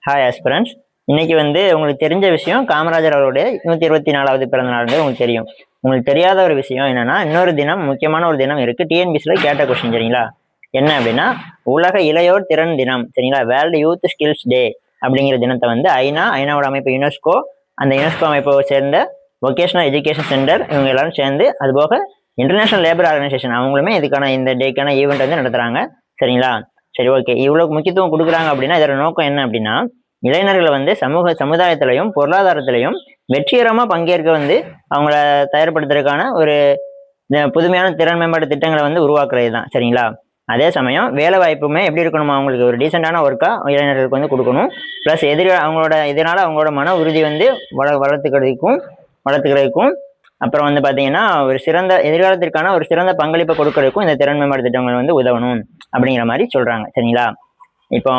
Hi aspirants. இன்னைக்கு உங்களுக்கு தெரிஞ்ச விஷயம் காமராஜர் அவருடைய 124வது பிறந்த நாள் உங்களுக்கு தெரியும். உங்களுக்கு தெரியாத ஒரு விஷயம் என்னன்னா, இன்னொரு தினம், முக்கியமான ஒரு தினம் இருக்கு. டிஎன்பிசில கேட்ட கொஸ்டின் சரிங்களா? என்ன அப்படின்னா, உலக இளையோர் திறன் தினம் சரிங்களா? வேர்ல்டு யூத் ஸ்கில்ஸ் டே அப்படிங்கிற தினத்தை ஐநாவோட அமைப்பு யுனெஸ்கோ, அந்த யுனெஸ்கோ அமைப்பை சேர்ந்த வொகேஷனல் எஜுகேஷன் சென்டர் இவங்க எல்லாரும் சேர்ந்து, அது போக இன்டர்நேஷனல் லேபர் ஆர்கனைசேஷன் அவங்களுமே இதுக்கான இந்த டேக்கான ஈவெண்ட் நடத்துறாங்க சரிங்களா? சரி, ஓகே. இவ்வளவு முக்கியத்துவம் கொடுக்குறாங்க அப்படின்னா இதோட நோக்கம் என்ன அப்படின்னா, இளைஞர்களை சமுதாயத்திலையும் பொருளாதாரத்திலையும் வெற்றிகரமா பங்கேற்க அவங்கள தயார்படுத்துறதுக்கான ஒரு புதுமையான திறன் மேம்பாட்டு திட்டங்களை உருவாக்குறது தான் சரிங்களா? அதே சமயம் வேலை வாய்ப்புமே எப்படி இருக்கணுமா, அவங்களுக்கு ஒரு டீசெண்டான ஒர்க்கா இளைஞர்களுக்கு கொடுக்கணும். பிளஸ் இதனால அவங்களோட மன உறுதி வளர்த்துக்கிறதுக்கும் அப்புறம் பாத்தீங்கன்னா ஒரு சிறந்த எதிர்காலத்திற்கான ஒரு சிறந்த பங்களிப்பை கொடுக்கறதுக்கும் இந்த திறன் மேம்பாட்டு திட்டங்கள் உதவணும் அப்படிங்கிற மாதிரி சொல்றாங்க சரிங்களா? இப்போ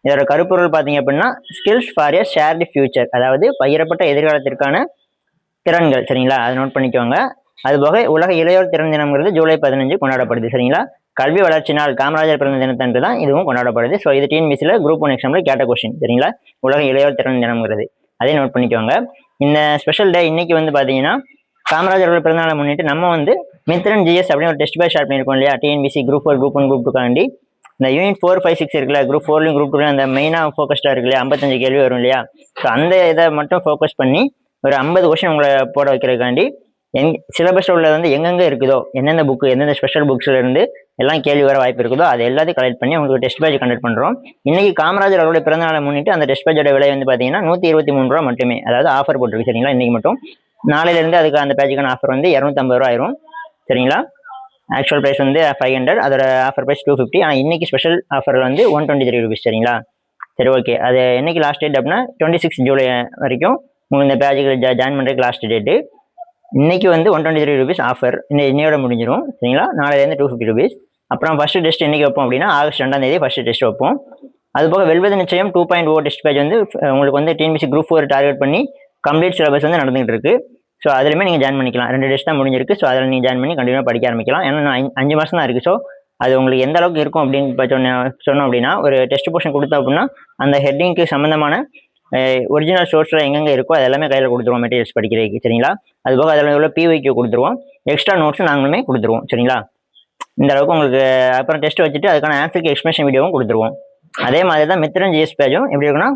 இதோட கருப்பொருள் பார்த்தீங்க அப்படின்னா, skills for a shared future, அதாவது பகிரப்பட்ட எதிர்காலத்திற்கான திறன்கள் சரிங்களா? அதை நோட் பண்ணிக்கோங்க. அதுபோக உலக இளையோர் திறன் தினம்ங்கிறது ஜூலை 15 கொண்டாடப்படுது சரிங்களா? கல்வி வளர்ச்சி நாள் காமராஜர் பிறந்த தினத்தன்று தான் இதுவும் கொண்டாடப்படுது. ஸோ இது டிஎன்பிசியில் குரூப் 1 எக்ஸாம்ல கேட்ட கொஸ்டின் சரிங்களா? உலக இளையோர் திறன் தினம்ங்கிறது அதே நோட் பண்ணிக்கோங்க. இந்த ஸ்பெஷல் டே இன்னைக்கு பார்த்தீங்கன்னா, காமராஜர் பிறந்தநாளை முன்னிட்டு நம்ம மித்ரன் ஜிஎஸ் அப்படின்னு ஒரு டெஸ்ட் பேட்ச் ஸ்டார்ட் பண்ணியிருக்கோம் இல்லையா? டிஎன்பிசி குரூப் 4, குரூப் 1, குரூப் 2 இந்த யூனிட் 4, 5, 6 இருக்குல்ல, குரூப் 4லையும் குரூப் 2லையும் அந்த மெயினாக ஃபோக்கஸ்டாக இருக்கு இல்லையா? 55 கேள்வி வரும் இல்லையா? ஸோ அந்த இதை மட்டும் ஃபோக்கஸ் பண்ணி ஒரு 50 கொஸ்டின் உங்களை போட வைக்கிறதுக்காண்டி சிலபஸில் உள்ள எங்கெங்கே இருக்குதோ, எந்தெந்த புக்கு, எந்தெந்த ஸ்பெஷல் புக்ஸ்ல இருந்து எல்லாம் கேள்வி வர வாய்ப்பு இருக்குதோ அது எல்லாத்தையும் கலெக்ட் பண்ணி உங்களுக்கு டெஸ்ட் பேட்ச் கண்டக்ட் பண்ணுறோம். இன்னைக்கு காமராஜர் அவருடைய பிறந்தநாளை முன்னிட்டு அந்த டெஸ்ட் பேட்சோட விலை பார்த்தீங்கன்னா 123 ரூபா மட்டுமே, அதாவது ஆஃபர் போட்டிருக்கு சரிங்களா? இன்னைக்கு மட்டும். நாளையிலேருந்து அதுக்கு அந்த பேட்சுக்கான ஆஃபர் 250 ரூபா ஆயிரும் சரிங்களா? ஆக்சுவல் ப்ரைஸ் 500, அதோட ஆஃபர் ப்ரைஸ் 250. ஆனால் இன்னைக்கு ஸ்பெஷல் ஆஃபர் 123 ரூபீஸ் சரிங்களா? சரி, ஓகே. அது என்னைக்கு லாஸ்ட் டேட் அப்படின்னா 26 ஜூலை வரைக்கும் உங்களுக்கு இந்த பேஜுக்கு ஜாயின் பண்ணுறதுக்கு லாஸ்ட் டேட்டு. இன்னைக்கு 123 ரூபீஸ் ஆஃபர் இன்னையோட முடிஞ்சிடும் சரிங்களா? நாளையிலேருந்து 250 ரூபீஸ். அப்புறம் ஃபர்ஸ்ட் டெஸ்ட் என்னைக்கு வைப்போம் அப்படின்னா ஆகஸ்ட் 2ஆம் தேதி ஃபர்ஸ்ட் டெஸ்ட் வைப்போம். அதுபோக வெல்வது நிச்சயம் 2.0 டெஸ்ட் பேஜ் உங்களுக்கு டிஎன்பிசி குரூப் 4 டார்கெட் பண்ணி கம்ப்ளீட் சிலபஸ் நடந்துகிட்டு இருக்கு. ஸோ அதுலேயுமே நீங்கள் ஜாயின் பண்ணிக்கலாம். 2 டெஸ்ட் தான் முடிஞ்சிருக்கு. ஸோ அதில் நீங்கள் ஜாயின் பண்ணி கண்டினியூவாக படிக்க ஆரம்பிக்கலாம். ஏன்னா 5 மாதம் தான் இருக்குது. ஸோ அது உங்களுக்கு எந்த அளவுக்கு இருக்கும் அப்படின்னு இப்போ சொன்னோம் அப்படின்னா, ஒரு டெஸ்ட் போர்ஷன் கொடுத்தோம் அப்படின்னா அந்த ஹெட்டிங்க்கு சம்மந்தமான ஒரிஜினல் சோர்ஸில் எங்கெங்கே இருக்கோ அது எல்லாமே கையில் கொடுத்துருவோம் மெட்டீரியல்ஸ் படிக்கிறதுக்கு சரிங்களா? அதுபோக அதில் உள்ள பிவைக்கு கொடுத்துருவோம். எக்ஸ்ட்ரா நோட்ஸும் நாங்களுமே கொடுத்துருவோம் சரிங்களா? இந்த அளவுக்கு உங்களுக்கு அப்புறம் டெஸ்ட் வச்சுட்டு அதுக்கான ஆன்சருக்கு எக்ஸ்பிளேஷன் வீடியோவும் கொடுத்துருவோம். அதே மாதிரி தான் மித்ரன் ஜிஎஸ் பேஜும் எப்படி இருக்குன்னா,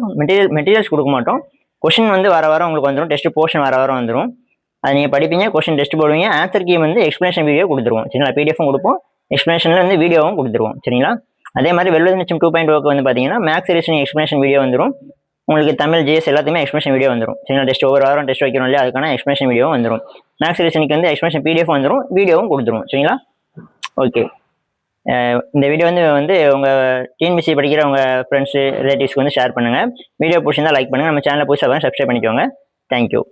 மெட்டீரியல்ஸ் கொடுக்க மாட்டோம். கொஸ்டின் வர வாரம் உங்களுக்கு வந்துடும். டெஸ்ட் போர்ஷன் வாரம் வந்துடும். அதை நீங்கள் படிப்பீங்க, கொஸ்டின் டெஸ்ட் போடுவீங்க, ஆன்சர் கீ எக்ஸ்பிளேஷன் வீடியோ கொடுத்துருவோம் சரிங்களா? பிடிஎஃப்பும் கொடுப்போம், எக்ஸ்பிளேஷன்ல வீடியோவும் கொடுத்துருவோம் சரிங்களா? அதே மாதிரி வெல்வது நிச்சயம் 2.0க்கு பார்த்தீங்கன்னா மேக்ஸ் ரீசனிங் எக்ஸ்பிளேஷன் வீடியோ வந்துடும். உங்களுக்கு தமிழ் ஜிஎஸ் எல்லாத்தையுமே எக்ஸ்பிளேஷன் வீடியோ வந்துடும் சரிங்களா? டெஸ்ட் ஒவ்வொரு வாரம் டெஸ்ட் வைக்கிறோம் இல்லையா? அதுக்கான எக்ஸ்பிளேஷன் வீடியோ வந்துடும். மேக்ஸ் ரீசனிங்க்கு எக்ஸ்பிளேஷன் பிடிஎஃப் வந்துடும், வீடியோவும் கொடுத்துருவோம் சரிங்களா? ஓகே. இந்த வீடியோ உங்கள் டிஎன்பிசி படிக்கிற உங்கள் ஃப்ரெண்ட்ஸு ரிலேட்டிவ்ஸ்க்கு ஷேர் பண்ணுங்கள். வீடியோ பிடிச்சிருந்தா லைக் பண்ணுங்கள். நம்ம சேனலை புதுசாக சப்ஸ்கிரைப் பண்ணிக்கோங்க. தேங்க்யூ.